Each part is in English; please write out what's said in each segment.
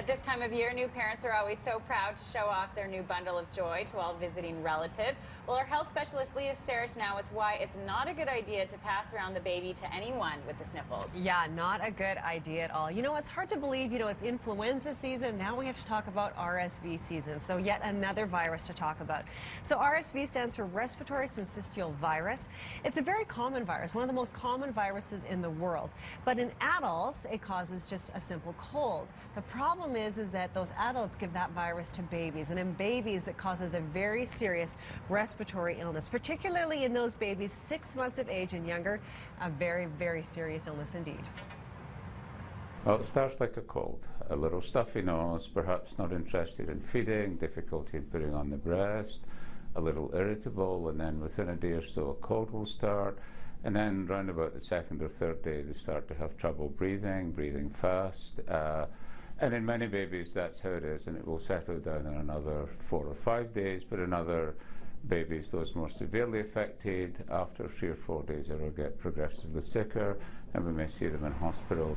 this time of year, new parents are always so proud to show off their new bundle of joy to all visiting relatives. Well, our health specialist Leah Sarich now with why it's not a good idea to pass around the baby to anyone with the sniffles. Yeah, not a good idea at all. You know, it's hard to believe, it's influenza season. Now we have to talk about RSV season. So yet another virus to talk about. So RSV stands for respiratory syncytial virus. It's a very common virus, one of the most common viruses in the world. But in adults, it causes just a simple cold. The problem is that those adults give that virus to babies, and in babies it causes a very serious respiratory illness, particularly in those babies 6 months of age and younger, a very, very serious illness indeed. Well, it starts like a cold, a little stuffy nose, perhaps not interested in feeding, difficulty in putting on the breast, a little irritable, and then within a day or so a cold will start. And then round about the second or third day they start to have trouble breathing fast. And in many babies that's how it is, and it will settle down in another 4 or 5 days. But in other babies, those more severely affected, after 3 or 4 days they will get progressively sicker, and we may see them in hospital.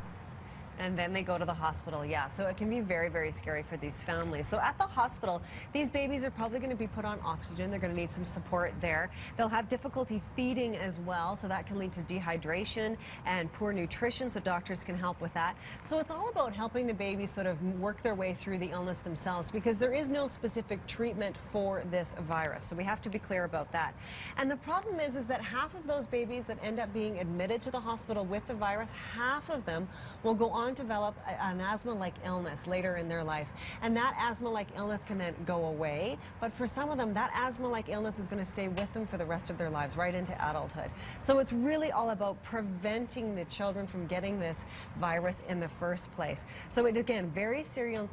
And then they go to the hospital, yeah. So it can be very, very scary for these families. So at the hospital, these babies are probably going to be put on oxygen. They're going to need some support there. They'll have difficulty feeding as well, so that can lead to dehydration and poor nutrition, so doctors can help with that. So it's all about helping the babies sort of work their way through the illness themselves, because there is no specific treatment for this virus. So we have to be clear about that. And the problem is that half of those babies that end up being admitted to the hospital with the virus, half of them will go on to develop an asthma-like illness later in their life. And that asthma-like illness can then go away, but for some of them, that asthma-like illness is going to stay with them for the rest of their lives, right into adulthood. So it's really all about preventing the children from getting this virus in the first place. So it, again, very serious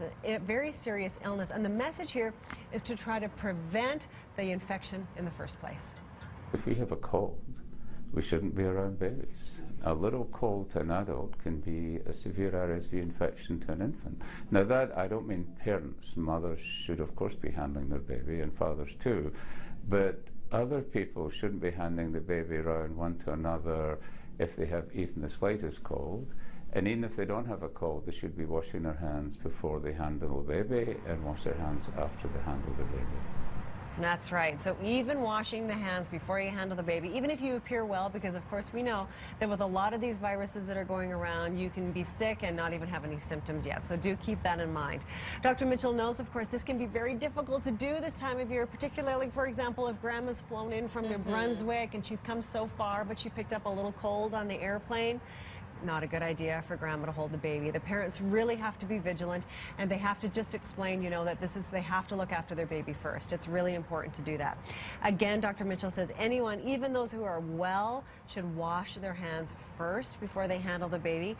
illness, and the message here is to try to prevent the infection in the first place. If we have a cold, we shouldn't be around babies. A little cold to an adult can be a severe RSV infection to an infant. Now that, I don't mean parents. Mothers should of course be handling their baby, and fathers too, but other people shouldn't be handing the baby around one to another if they have even the slightest cold. And even if they don't have a cold, they should be washing their hands before they handle the baby, and wash their hands after they handle the baby. That's right. So even washing the hands before you handle the baby, even if you appear well, because of course we know that with a lot of these viruses that are going around, you can be sick and not even have any symptoms yet. So do keep that in mind. Dr. Mitchell knows, of course, this can be very difficult to do this time of year, particularly, for example, if grandma's flown in from New Brunswick and she's come so far, but she picked up a little cold on the airplane. Not a good idea for grandma to hold the baby. The parents really have to be vigilant, and they have to just explain, that they have to look after their baby first. It's really important to do that. Again, Dr. Mitchell says anyone, even those who are well, should wash their hands first before they handle the baby.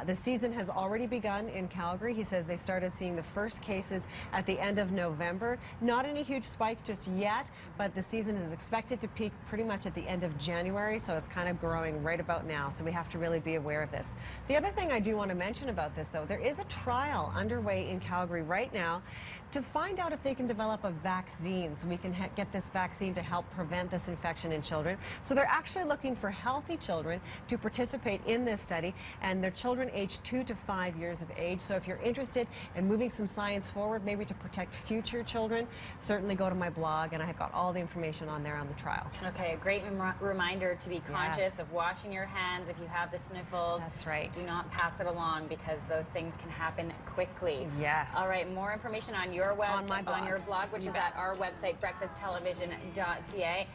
The season has already begun in Calgary. He says they started seeing the first cases at the end of November. Not any huge spike just yet, but the season is expected to peak pretty much at the end of January, so it's kind of growing right about now. So we have to really be aware of this. The other thing I do want to mention about this, though, there is a trial underway in Calgary right now to find out if they can develop a vaccine, so we can get this vaccine to help prevent this infection in children. So they're actually looking for healthy children to participate in this study, and they're children aged 2 to 5 years of age. So if you're interested in moving some science forward, maybe to protect future children, certainly go to my blog, and I've got all the information on there on the trial. Okay, a great reminder to be conscious of washing your hands if you have the sniffles. That's right. Do not pass it along, because those things can happen quickly. Yes. All right, more information on your On my blog. on your blog, which is at our website, breakfasttelevision.ca.